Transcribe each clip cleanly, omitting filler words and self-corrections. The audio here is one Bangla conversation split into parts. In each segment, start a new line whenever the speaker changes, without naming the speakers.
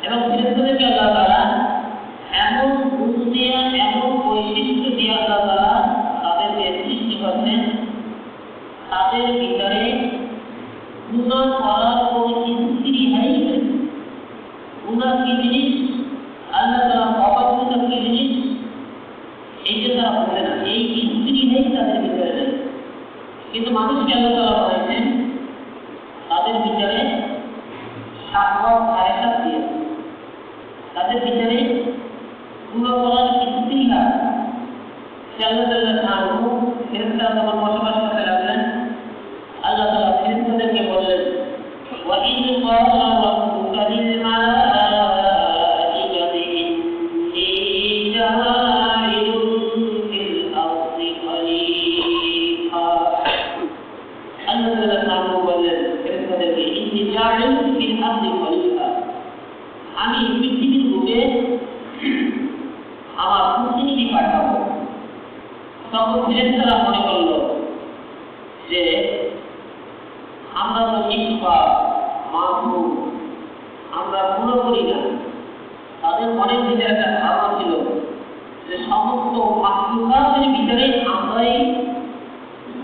এবং ফেরেশতাদেরকে আল্লাহ তাআলা এমন গুণ দিয়ে এমন বৈশিষ্ট্য দিয়ে আল্লাহ তাআলা তাদেরকে সৃষ্টি করেছেন, তাদের ভিতরে গুনাহ করার কোনো স্ত্রী নাই। গুনাহ কি জিনিস, আল্লাহ তাআলা অপছন্দ কি জিনিস, এইটা তারা বলে না, এই স্ত্রী নেই তাদের ভিতরে নেই। কিন্তু মানুষকে আল্লাহ তাআলা বলেছেন তাদের ভিতরে শাহওয়াত হায়সাত দিয়ে, তাদের ভিতরে গুনাহ করার স্ত্রী না। আল্লাহ তাআলা ফেরেশতারা যখন বসবাস করতে লাগলেন, আল্লাহ তাআলা ফেরেশতাদেরকে বললেন, وَإِذْ قَالَ رَبُّكَ لِلْمَلَائِكَةِ إِنِّي جَاعِلٌ فِي الْأَرْضِ خَلِيفَةً। আল্লাহ তাআলা বললেন ফেরেশতাদেরকে, إِنِّي جَاعِلٌ فِي الْأَرْضِ خَلِيفَةً, আমি পৃথিবীর বুকে আমার প্রতিনিধি পাঠাবো। তখন ফেরেশতারা মনে করল যে আমরা তো নিষ্পাপ মাসুম, আমরা গুনাহ করি না। তাদের মনের ভিতরে একটা ধারণা ছিল যে সমস্ত মাখলুকাতের ভিতরে আমরাই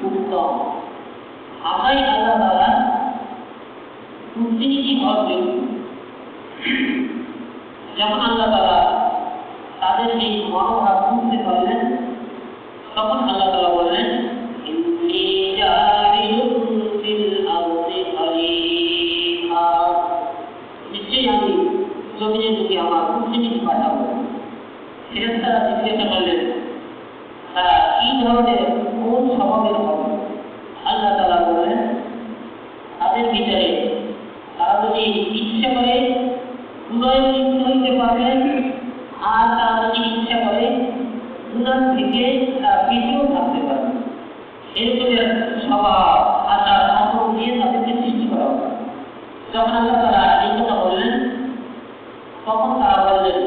উত্তম, আমরাই আল্লাহ তাআলা প্রতিনিধি হওয়ার যোগ্য। যখন আল্লাহ তাআলা তাদের এই মনোভাব বুঝতে পারলেন, তখন আল্লাহ তাআলা বললেন, ইন্নী জাইলুন ফিল আরদি খলিফা, নিশ্চয়ই আমি জমিনের বুকে আমার প্রতিনিধি পাঠাবো। ফেরেশতারা জিজ্ঞাসা করলেন তারা কি ধরনের কোন স্বভাবের হবে। আল্লাহ তাআলা বললেন তাদের ভিতরে তারা যদি ইচ্ছা করে গুনাহে লিপ্ত হইতে পারবে, আর তারা যদি ইচ্ছা করে গুনাহ থেকে বিরত থাকতে পারবে। এরকমের স্বভাব আচার আচরণ দিয়ে তাদেরকে সৃষ্টি করা হবে। যখন আল্লাহ তাআলা এই কথা বললেন, তখন তারা বললেন,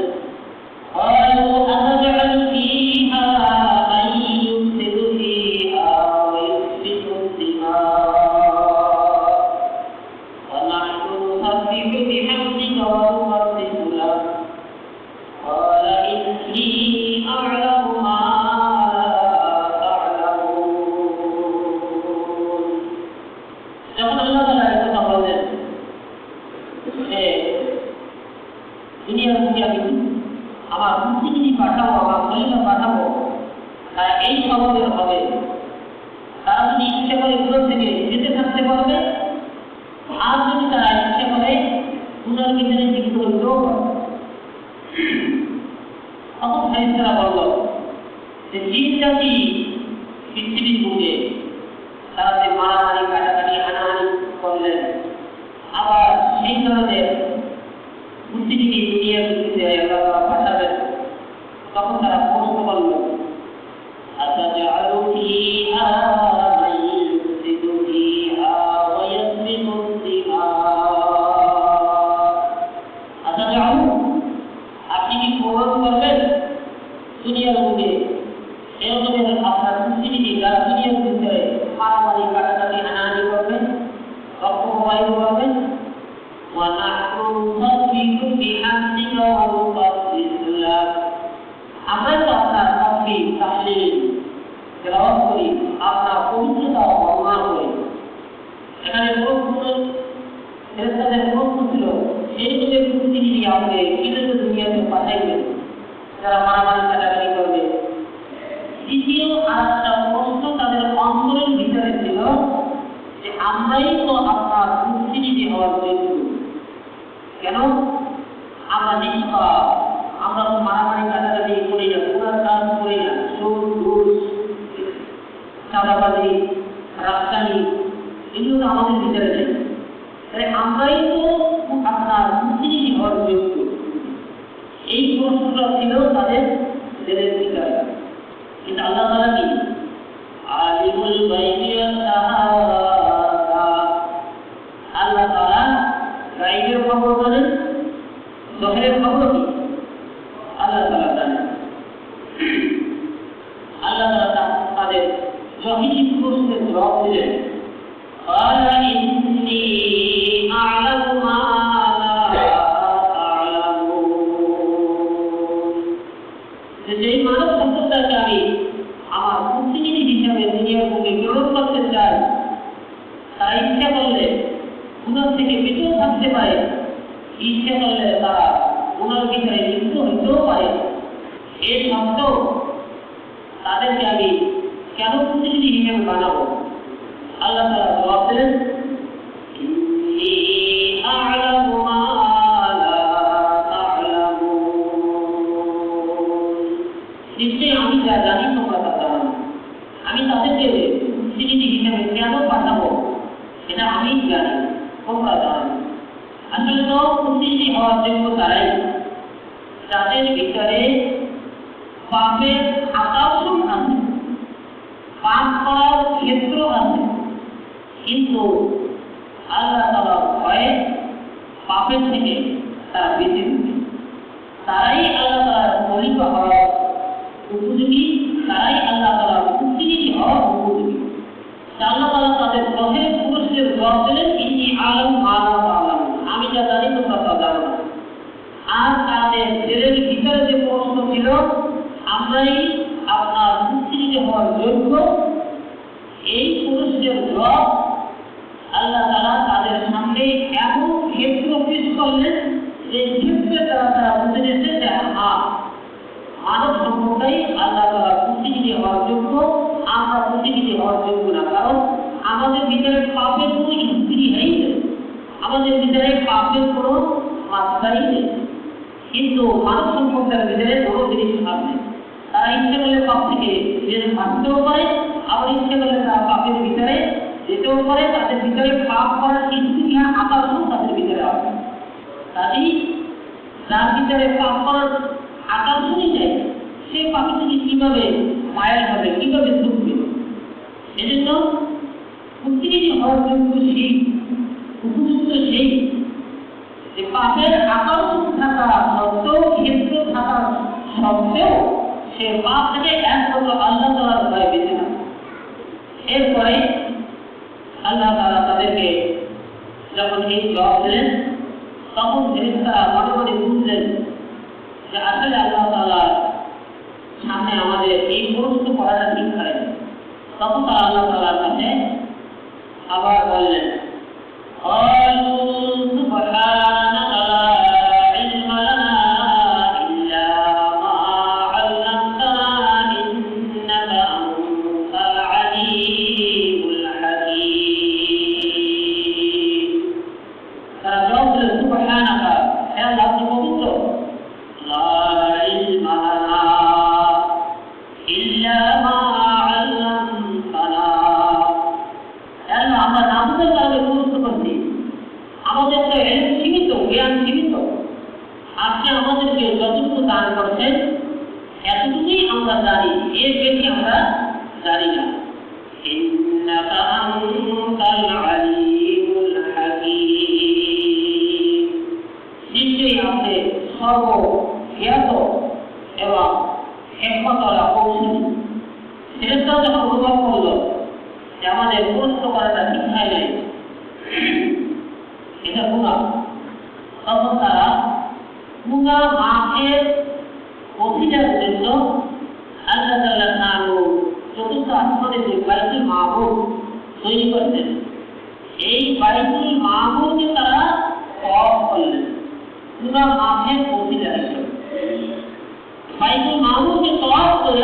قالوا أنجعل فيها من يفسد فيها ويسفك الدماء ونحن نسبح بحمدك ونقدس لك قال إني أعلم ما لا تعلمون। যখন আল্লাহ তাআলা এই কথা বললেন যে দুনিয়ার বুকে আমি আমার প্রতিনিধি পাঠাবো, আমার খলিফা পাঠাবো, তারা এই স্বভাবের হবে। তারা যদি ইচ্ছা করে গুনাহ থেকে বেঁচে থাকতে পারবে, আর যদি তারা ইচ্ছা করে গুনার ভিতরে লিপ্ত হইতেও পারবে। তখন ফেরেশতারা বলল যে জিন জাতি পৃথিবীর বুকে তারা যে মারামারি কাটাকাটি হানাহানি করলেন, আবার সেই ধরনের প্রতিনিধি দুনিয়ার ভিত্তিতে আল্লাহ তাআলা পাঠাবেন, তখন তারা প্রশ্ন করল, আতাজআলু ফীহা মান ইউফসিদু ফীহা ওয়া ইয়াসফিকু দিমা, আতাজআলু, আপনি কি প্রমাণ করবেন দুনিয়ার বুকে এরকমের আপনার প্রতিনিধি যারা দুনিয়ার ভিতরে মারামারি কাটাকাটি হানাহানি করবেন, রক্ত প্রবাহিত করবেন, ونحن نسبح بحمدك ونقدس لك, আমরা তো আপনার তাসবিহ তাহলিল তেলাওয়াত করি, আপনার পবিত্রতা বর্ণনা করি। এখানে ফেরেশতাদের প্রশ্ন ছিল, এইরকমের প্রতিনিধি আপনি কিভাবে দুনিয়াতে পাঠাইবেন যারা মারামারি কাটাকাটি করবে। দ্বিতীয় আরেকটা প্রশ্ন তাদের অন্তরের ভিতরে ছিল যে আমরাই তো আপনার প্রতিনিধি হওয়ার যোগ্য। কেন? আমরা নিষ্পাপ, আমরা তো মারামারি কাটাকাটি করি না, গুনার কাজ করি না, সুদ ঘুষ চাঁদাবাজি রাজধানী এগুলো তো আমাদের ভিতরে নেই। তাহলে আমরাই তো আপনার প্রতিনিধি হওয়ার যোগ্য। এই প্রশ্নটা ছিল তাদের দিলের ভিতরে। কিন্তু আল্লাহ তাআলা কি আলিমুল গায়বি ওয়াশ শাহাদা, আল্লাহ তাআলা গায়বের খবর জানেন, জহিরের খবর কি আল্লাহ তাআলা জানেন। আল্লাহ তাআলা তাদের জহিরি প্রশ্নের জবাব দিলেন, قال إني أعلم ما لا تعلمون। যে যেই মানব সম্প্রদায়কে আমি আমার প্রতিনিধি হিসাবে দুনিয়ার বুকে প্রেরণ করতে চাই, তারা ইচ্ছা করলে গুনাহ থেকে বিরত থাকতে পারে, ইচ্ছা করলে তারা গুনার ভিতরে লিপ্ত হইতেও পারে। এই সত্ত্বেও তাদেরকে আমি কেন প্রতিনিধি হিসেবে বানাবো? আল্লাহ তাআলা জবাব দিলেন, নিশ্চয়ই আমি যা জানি তোমরা তা জানো না। আমি তাদেরকে প্রতিনিধি হিসেবে কেন পাঠাবো এটা আমি জানি, তোমরা জানো না। আসলে তো প্রতিনিধি হওয়ার যোগ্য তারাই যাদের ভিতরে পাপের আকর্ষণ আছে, পাপ করার ক্ষেত্র আছে, কিন্তু আল্লাহ তাআলার ভয়ে পাপের থেকে তারা বেঁচে থাকে। তারাই আল্লাহ তাআলার খলিফা হওয়ার উপযোগী, তারাই আল্লাহ তাআলার প্রতিনিধি হওয়ার উপযোগী। আল্লাহ তাআলা তাদের প্রথম পুরুষদের জবাব দিলেন, ইন্নী আ'লামু মা লা তা'লামুন, আমি যা জানি তোমরা তা জানো না। আর তাদের ছেলের ভিতরে যে প্রশ্ন ছিল আমরাই আপনার প্রতিনিধি হওয়ার যোগ্য, এই পুরুষদের জবাব আল্লাহ তাআলা তাদের সামনে এমন ক্ষেত্র পেশ করলেন যে ক্ষেত্রে তারা বুঝে নিয়েছে যে মানব সম্প্রদায় আল্লাহ তাআলা প্রতিনিধি হওয়ার যোগ্য, আমরা প্রতিনিধি হওয়ার যোগ্য না। কারণ আমাদের ভিতরে পাপের কোনো স্ত্রী নেই, আমাদের ভিতরে পাপের কোনো মাত্রাই নেই। কিন্তু মানব সম্প্রদায়ের ভিতরে বড় জিনিস আছে, তারা ইচ্ছে করলে পাপ থেকে নিজেদের বাঁচতেও পারে, আবার ইচ্ছে করলে তারা পাপের ভিতরে যেতেও পারে। তাদের ভিতরে পাপ করার ইচ্ছা আকর্ষণ তাদের ভিতরে আছে। কাজেই যার ভিতরে পাপ করার আকর্ষণই নেই, সে পাপের থেকে কিভাবে মায়াল হবে, কিভাবে ঢুকবে? এজন্য প্রতিনিধি হওয়ার যোগ্য সেই, উপযুক্ত সেই যে পাপের আকর্ষণ থাকা সত্ত্বেও, ক্ষেত্র থাকা সত্ত্বেও সে পাপ থেকে একমাত্র আল্লাহ তাআলার ভয়ে বেঁচে থাকে। এরপরে আল্লাহ তাআলা তাদেরকে যখন এই জবাব দিলেন, তখন ফেরেশতারা মনে মনে বুঝলেন যে আসলে আল্লাহ তাআলার সামনে আমাদের এই প্রশ্ন করাটা ঠিক হয়। তখন তারা আল্লাহ তাআলার কাছে আবার বললেন, আমাদের তো এলম সীমিত, জ্ঞান সীমিত, আপনি আমাদেরকে যতটুকু দান করছেন এতটুকুই আমরা জানি, এর বেশি আমরা জানি না। ইন্নাকা আনতাল আলিমুল হাকীম, নিশ্চয়ই আপনি সর্বজ্ঞাত এবং হিকমতওয়ালা কৌশলী। ফেরেশতারা যখন অনুভব করল যে আমাদের প্রশ্ন করাটা ঠিক হয় নাই, এটা গুনাহ, তখন তারা গুনাহ মাফের অভিযানের জন্য আল্লাহ তাআলা তাআলা চতুর্থ আসমানে যে বাইতুল মামুর তৈরি করতেন, এই বাইতুল মামুরকে তারা তওয়াফ করলেন গুনাহ মাফের অভিযান হিসেবে। বাইতুল মামুরকে তওয়াফ করে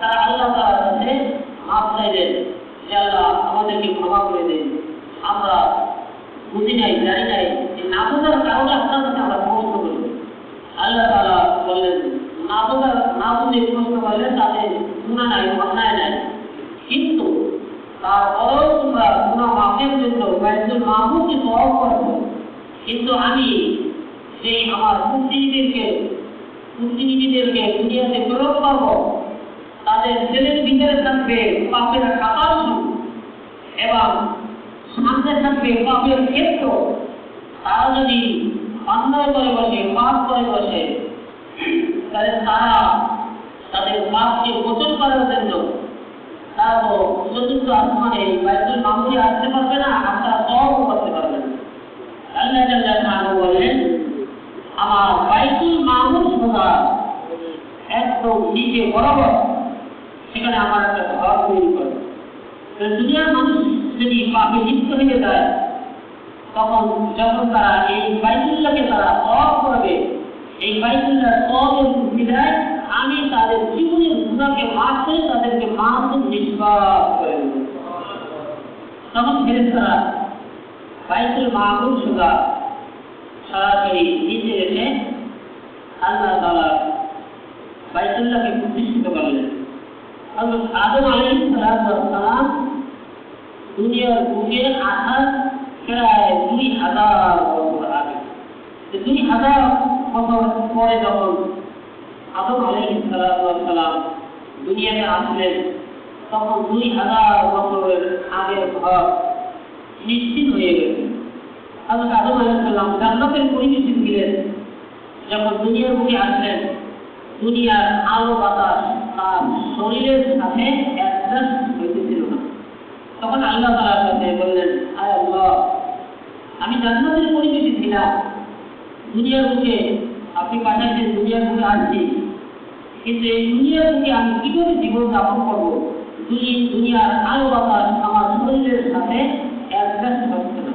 তারা আল্লাহ তাআলার কাছে মাফ চাইলেন যে আল্লাহ আমাদেরকে ক্ষমা করে দিন, আমরা বুঝি নাই, জানি নাই, যে না বোঝার কারণে আপনার কাছে আমরা প্রশ্ন করি। আল্লাহ তাআলা বললেন, না বুঝে প্রশ্ন করলে তাদের গুনাহ নাই, অন্যায় নাই, কিন্তু তারপরেও তোমরা গুনাহ মাফের জন্য বাইতুল মামুরকে তওয়াফ করছো। কিন্তু আমি সেই আমার প্রতিনিধিদেরকে দুনিয়াতে প্রেরণ করবো, তাদের ছেলের ভিতরে থাকবে পাপের আকর্ষণ এবং সামনে থাকবে পাপের ক্ষেত্র। তারা যদি অন্যায় করে বসে, পাপ করে বসে, তাহলে তারা তাদের পাপকে মোচন করার জন্য তারা তো চতুর্থ আসমানে বাইতুল মামুরে আসতে পারবে না, আপনারা তওয়াফ করতে পারবে না। আল্লাহ জাল্লাল্লাহু বলেন, আমার বাইতুল মামুর সোজা একদম নিচে বরাবর সেখানে আমার একটা ঘর তৈরি করে। দুনিয়ার মানুষ যদি পাপে লিপ্ত হয়ে যায় তখন যখন তারা এই বাইতুল্লাহকে তারা তওয়াফ করবে, এই বাইতুল্লাহ তওয়াফের বিদায় আমি তাদের জীবনের গুনাহকে মাফ করে তাদেরকে মাসুম নিষ্পাপ করে দেব। তখন ফেরেশতারা বাইতুল মামুর সুদা সরাসরি নিচে এসে আল্লাহ তাআলা বাইতুল্লাহকে প্রতিষ্ঠিত করলেন। হযরত আদম আলাইহিস সালাম দুনিয়ার বুকে আসার প্রায় 2000 বছর আগে, 2000 বছর পরে যখন আদম আলাইহিস সালাম দুনিয়াতে আসলেন তখন 2000 বছরের আগের ঘর নিশ্চিত হয়ে গেছে। হযরত আদম আলাইহিস সালাম জান্নাতের পরিবেশে ছিলেন। যখন দুনিয়ার বুকে আসলেন দুনিয়ার আলো বাতাস তার শরীরের সাথে অ্যাডজাস্ট হইতেছিল না। তখন আল্লাহ তাআলার কাছে বললেন, আয় আল্লাহ, আমি জান্নাতের পরিবেশে ছিলাম, দুনিয়ার বুকে আপনি পাঠাইছেন, দুনিয়ার বুকে আসছি, কিন্তু এই দুনিয়ার বুকে আমি কিভাবে জীবন যাপন করবো? দুনিয়ার আলো বাতাস আমার শরীরের সাথে অ্যাডজাস্ট হচ্ছে না।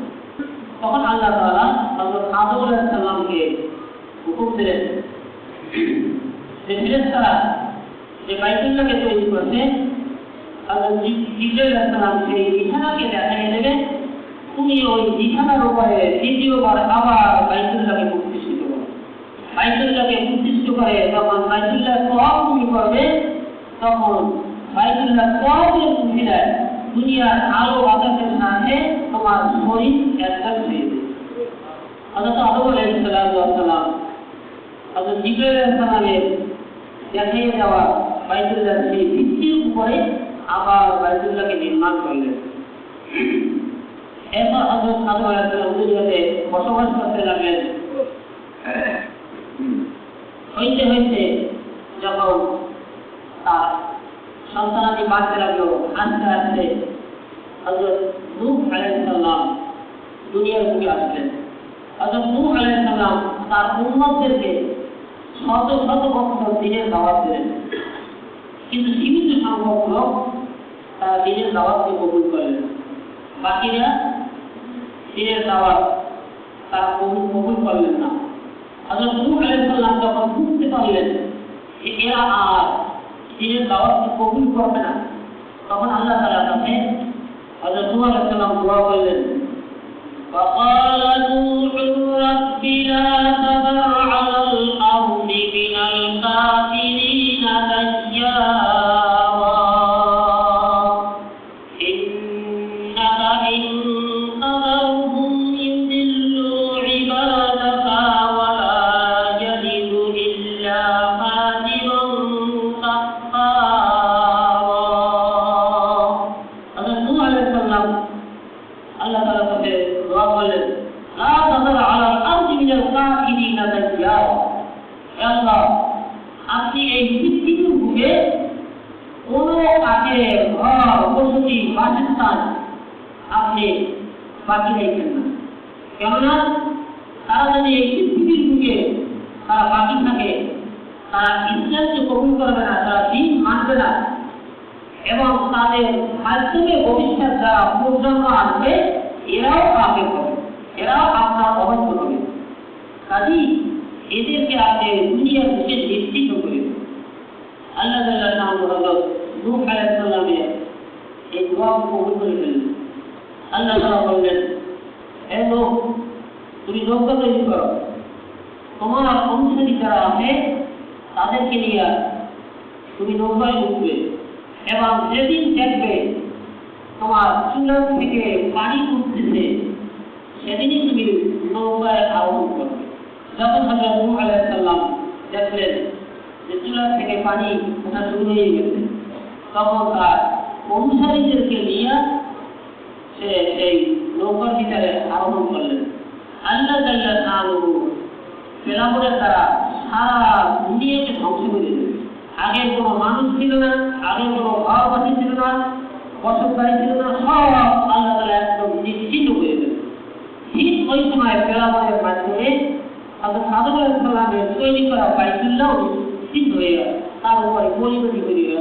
তখন আল্লাহ তাআলা হযরত আদম আলাইহিস সালামকে হুকুম দিলেন যে ফেরেশতারা যে বাইতুল্লাহকে তৈরি করছে হযরত জিবরাইল আলাইহিস সালাম সেই বিছানাকে দেখাই দেবে, তুমি ওই বিছানার উপরে দ্বিতীয়বার আবার বাইতুল্লাহকে প্রতিষ্ঠিত করো। বাইতুল্লাহকে প্রতিষ্ঠিত করে যখন বাইতুল্লাহ তওয়াফ তুমি করবে তখন বাইতুল্লাহ তওয়াফের উসিলায় দুনিয়ার আলো বাতাসের সাথে তোমার শরীর অ্যাডজাস্ট হয়ে যাবে। হযরত আদম আলাইহিস সালাম হযরত জিবরাইল আলাইহিস সালামের দেখাইয়ে দেওয়া বাইতুল্লাহর সেই ভিত্তির উপরে আবার বাইতুল্লাহকে নির্মাণ করলেন। এরপর হযরত আদম আলাইহিস সালাম দুনিয়াতে বসবাস করতে লাগলেন। হইতে হইতে যখন তার সন্তানাদি বাড়তে লাগলো, আস্তে আস্তে হযরত নূহ আলাইহিস সালাম দুনিয়ার বুকে আসলেন। হযরত নূহ আলাইহিস সালাম তার উম্মতদেরকে শত শত বছর দিনের দাওয়াত দিলেন, কিন্তু সীমিত সংখ্যক লোক তারা দিনের দাওয়াতকে কবুল করলেন। বাকিরা দিনের দাওয়াত তারা কবুল করলেন না। হযরত নূহ আলাইহিস সালাম যখন বুঝতে পারলেন যে এরা আর দিনের দাওয়াতকে কবুল করবে না, তখন আল্লাহ তাআলার কাছে হযরত নূহ আলাইহিস সালাম দোয়া করলেন, وقال نوح رب لا تذر على الأرض من الكافرين ديارا إنك إن تذرهم يضلوا عبادك ولا يلدوا إلا فاجرا كفارا. হযরত নূহ আলাইহিস সালাম আল্লাহ তাআলার কাছে দোয়া করলেন, লা তাযার আলাল আরদি মিনাল কাফিরিনা দাইয়ারা। হে আল্লাহ, আপনি এই পৃথিবীর বুকে কোন কাফের ঘর বসতি বাসস্থান আপনি বাকি রাখবেন না। কেননা তারা যদি এই পৃথিবীর বুকে তারা বাকি থাকে, তারা ইসলামকে কবুল করবে না, তারা দ্বীন মানবে না, এবং তাদের মাধ্যমে ভবিষ্যৎ যারা প্রজন্ম আসবে এরাও কাফের হবে, এরাও আপনার অবাধ্য হবে। কাজী এদেরকে আপনি দুনিয়ার বুকে নিশ্চিত করে দেন। আল্লাহ তাআলা হযরত নূহ আলাইহিস সালামের এই দোয়া কবুল করে নিলেন। আল্লাহ তাআলা বললেন, হে নূহ, তুমি নৌকা তৈরি করো, তোমার অনুসারী যারা আছে তাদেরকে নিয়ে তুমি নৌকায় উঠবে, এবং যেদিন দেখবে তোমার চুলা থেকে পানি উঠতেছে সেদিনই তুমি নৌকায় আরোহণ করবে। যখন হযরত নূহ আলাইহিস সালাম দেখলেন যে চুলা থেকে পানি ওঠা শুরু হয়ে গেছে, তখন তার অনুসারীদেরকে নিয়ে সে সেই নৌকার ভিতরে আরোহণ করলেন। আল্লাহ তাআলা ফেরাউনের দ্বারা সারা দুনিয়াকে ধ্বংস করে দিলেন। আগের কোনো মানুষ ছিল না, আগের কোনো ঘরবাসী ছিল না, বসতবাড়ি ছিল না, সব আল্লাহ তাআলা একদম নিশ্চিত করে দিলেন। ঠিক ওই সময় ফেরাউনের মাধ্যমে হযরত আদম আলাইহিস সালামের তৈরি করা বাইতুল্লাহ বিস্তৃত হয়ে গেল, তার উপরে পরিণতি হয়ে গেল,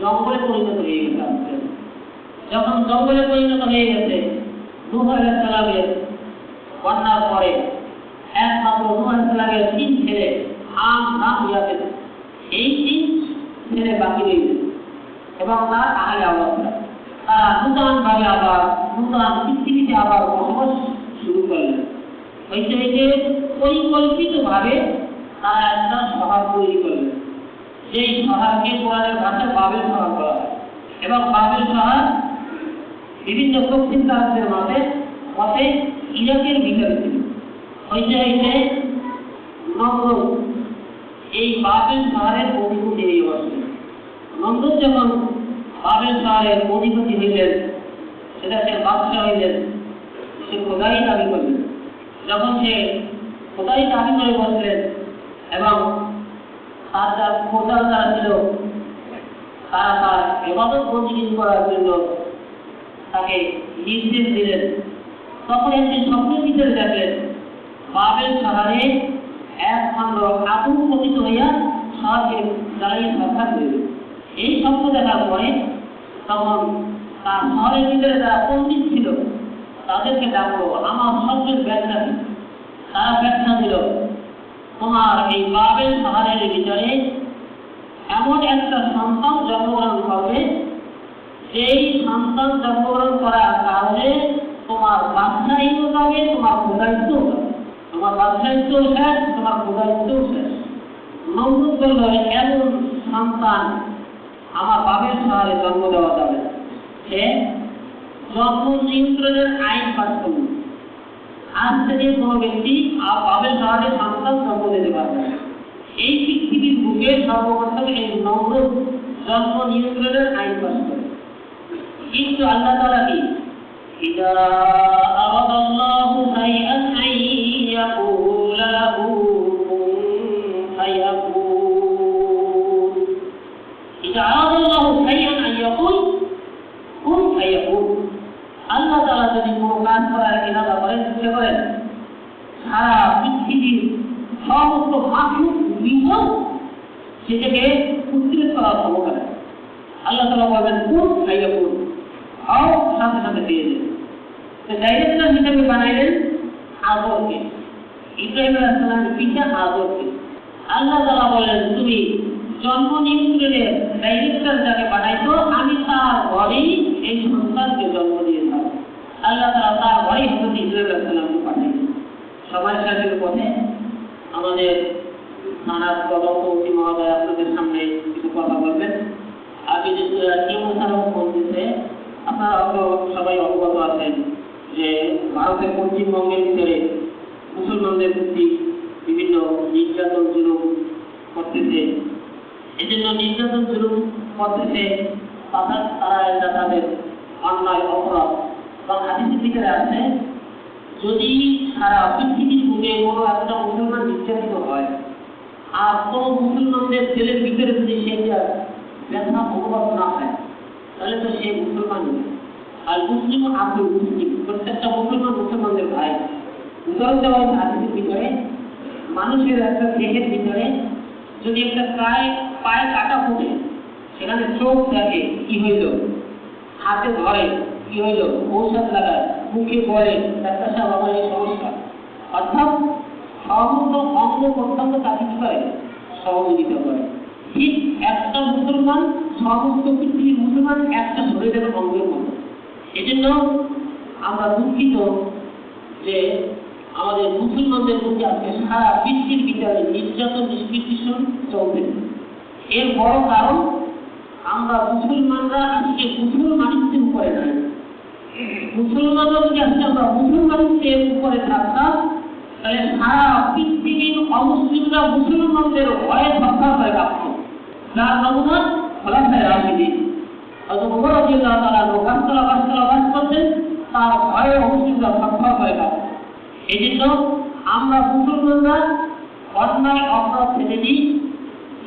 জঙ্গলে পরিণত হয়ে গেছে। যখন জঙ্গলে পরিণত হয়ে গেছে, নূহ আলাইহিস সালামের বন্যার পরে একমাত্র নূহ আলাইহিস সালামের 3 ছেলে হাম, নাম, ইয়াফেত, এই 3 ছেলে বাকি রয়ে গেছে এবং তার আহলে আওলাদরা তারা নূতনভাবে আবার নূতন পৃথিবীতে আবার বসবাস শুরু করলেন। হইতে পরিকল্পিতভাবে তারা একটা শহর তৈরি করলেন, যেই শহরকে কোরআনের ভাষায় বাবেল শহর বলা হয় এবং বাবেল শহর বিভিন্ন প্রকৃতির মতে ইরাকের ভিতরে ছিল। হইতে নমরুদ এই বাবেল শহরের অধিপতি হয়ে বসলেন। নমরুদ যখন বাবেল শহরের অধিপতি হইলেন, সেটা সে বাদশাহ হইলেন, সে খোদাই দাবি করলেন। যখন সে খোদাই দাবি করে বসলেন এবং তার যার খোদা যারা ছিল তারা তার ইবাদত বন্দেগী করার জন্য তাকে নির্দেশ দিলেন, তখন একটি স্বপ্নের ভিতরে দেখলেন বাবেল শহরে এক খণ্ড আগুন পতিত হইয়া শহরকে জ্বালিয়ে সরকার হইল। এই স্বপ্ন দেখার পরে তখন তার শহরের ভিতরে যারা পণ্ডিত ছিল তাদেরকে ডাকলো, আমার স্বপ্নের ব্যাখ্যা দিল। তারা ব্যাখ্যা দিল, তোমার এই বাবেল শহরের ভিতরে এমন একটা সন্তান জন্মগ্রহণ করবে, সেই সন্তান জন্মগ্রহণ করার কারণে তোমার বাদশাহীও যাবে, তোমার খোদাইত্বও যাবে। তোমার বাদশাহীত্বও শেষ, তোমার খোদাইত্বও শেষ। নমরুদ বলল, এমন সন্তান আমার বাবেল শহরে জন্ম দেওয়া যাবে না। সে জন্ম নিয়ন্ত্রণের আইন পাস করল। আজ থেকে কোনো ব্যক্তি বাবেল শহরে সন্তান জন্ম দিতে পারবে না। এই পৃথিবীর বুকে সর্বপ্রথম এই নমরুদ জন্ম নিয়ন্ত্রণের আইন পাস করে। কিন্তু আল্লাহ তাআলা কি ইদা আরাদাল্লাহু শাইআন আইয়াকুলা লাহু কুন ফায়াকুন। ইদা আরাদাল্লাহু শাইআন আইয়াকুল কুন ফায়াকুন। আল্লাহ তাআলা যদি কোনো কাজ করার ইরাদা করেন, সে করেন, সারা পৃথিবীর সমস্ত মাখলুক মিলে সেটাকে উদ্রেক করার ক্ষমতা নেই। আল্লাহ তাআলা বলবেন কুন ফায়াকুন, হও, সাথে সাথে দিয়ে দেন। তো ডাইরেক্টর হিসেবে বানাইলেন আদরকে, ইব্রাহিম আলাইহিস সালামের পিতা আদরকে। আল্লাহ তাআলা বলেন, তুমি জন্ম নিয়ন্ত্রণের ডাইরেক্টর যাকে বানাইতো, আমি তার ঘরেই এই সন্তানকে জন্ম দিয়েছিলাম। আল্লাহ তাআলা তার ঘরেই হযরত ইব্রাহিম আলাইহিস সালামকে পাঠিয়েছেন। সমাজ শাসনের পথে আমাদের থানার তদন্তী মহোদয় আপনাদের সামনে কিছু কথা বলবেন। আগে যে নিয়মসারও বলতেছে, আপনারা হয়তো সবাই অবগত আছেন যে ভারতের পশ্চিমবঙ্গের ভিতরে মুসলমানদের প্রতি বিভিন্ন নির্যাতন জুলুম করতেছে। এই জন্য নির্যাতন জুলুম করতেছে, তারা এটা তাদের অন্যায় অপরাধ। এবং হাদিসের ভিতরে আছে, যদি সারা পৃথিবীর বুকে কোনো একটা মুসলমান নির্যাতিত হয় আর কোনো মুসলমানদের ছেলের ভিতরে যদি সেটা ব্যথা অনুভব না হয়, তাহলে তো সে মুসলমান নয়। আর মুসলিম আব্দুল মুসলিম, প্রত্যেকটা মুসলমানদের ভাই। উদাহরণ দেওয়া হয়েছে হাদিসের ভিতরে, মানুষের একটা দেহের ভিতরে যদি একটা পায়ে কাটা ফুটে, সেখানে চোখ দেখে কি হইল, হাতে ধরে কি হইল, ঔষধ লাগায়, মুখে বলে ডাক্তার সাহেব আমার এই সমস্যা, অর্থাৎ সমস্ত অঙ্গ প্রত্যঙ্গ তাকে কি করে, সহযোগিতা করে। ঠিক একটা মুসলমান, সমস্ত পৃথিবীর মুসলমান একটা শরীরের অঙ্গের মতো। এই জন্য আমরা দুঃখিত যে আমাদের মুসলমানদের প্রতি আজকে সারা পৃথিবীর ভিতরে নির্যাতন নিষ্পীড়ন চলতেছে। এর বড় কারণ, আমরা মুসলমানরা আজকে মুসলমানিত্বের উপরে নাই। মুসলমানরা যদি আজকে আমরা মুসলমানিত্বের উপরে থাকতাম, তাহলে সারা পৃথিবীর অমুসলিমরা মুসলমানদের ভয়ে সরকার হয়ে কাঁপত। যার নমুনা খোলাফায়ে রাশিদিন। হযরত ওমর রাদিয়াল্লাহু তাআলা গাছতলা বাস করতেন, তার ভয়ে অমুসলিমরা সরকার হয়ে কাঁপত। এই জন্য আমরা মুসলমানরা অন্যায় অপরাধ ছেড়ে দিই,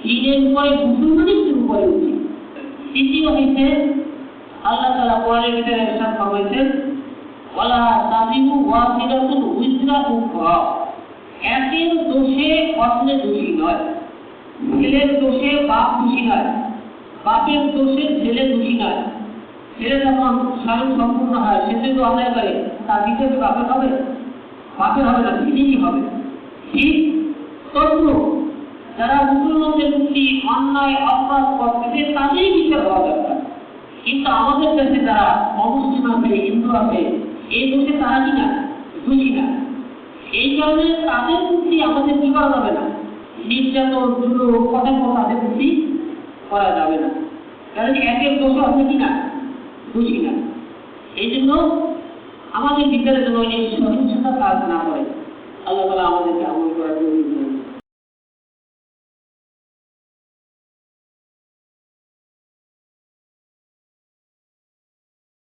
দিনের উপরে মুসলমানিত্বের উপরে উঠি। তৃতীয় হইতে আল্লাহ তাআলা কোরআনের ভিতরে ইরশাদ ফরমাইছেন, ওয়ালা তাযিরু ওয়াজিরাতুন উযরা উখরা। একের দোষে অন্যের দোষী নয়। ছেলের দোষে বাপ দোষী নয়, বাপের দোষে ছেলে দোষী নয়। ছেলে যখন স্বয়ং সম্পূর্ণ হয়, সে যদি অন্যায় করে, তার বিচার কি বাপের হবে? বাপের হবে না, ছেলেরই হবে। ঠিক তদ্রূপ যারা মুসলমানদের প্রতি অন্যায় অপরাধ করতেছে তাদেরই বিচার হওয়া দরকার। কিন্তু আমাদের দেশে যারা অমুসলিম আছে, হিন্দু আছে, এই দোষে তারা কি না? দোষী না। এই কারণে তাদের প্রতি আমাদের কি করা যাবে না? নির্যাতন, জুলুম, কটাক্ষ তাদের প্রতি করা যাবে না। কারণ একের দোষ আছে কি না? দোষী না। এই জন্য আমাদের ভিতরে যেন এই সহিংসতা কাজ না করে, আল্লাহ তাআলা আমাদেরকে আমল করার জন্য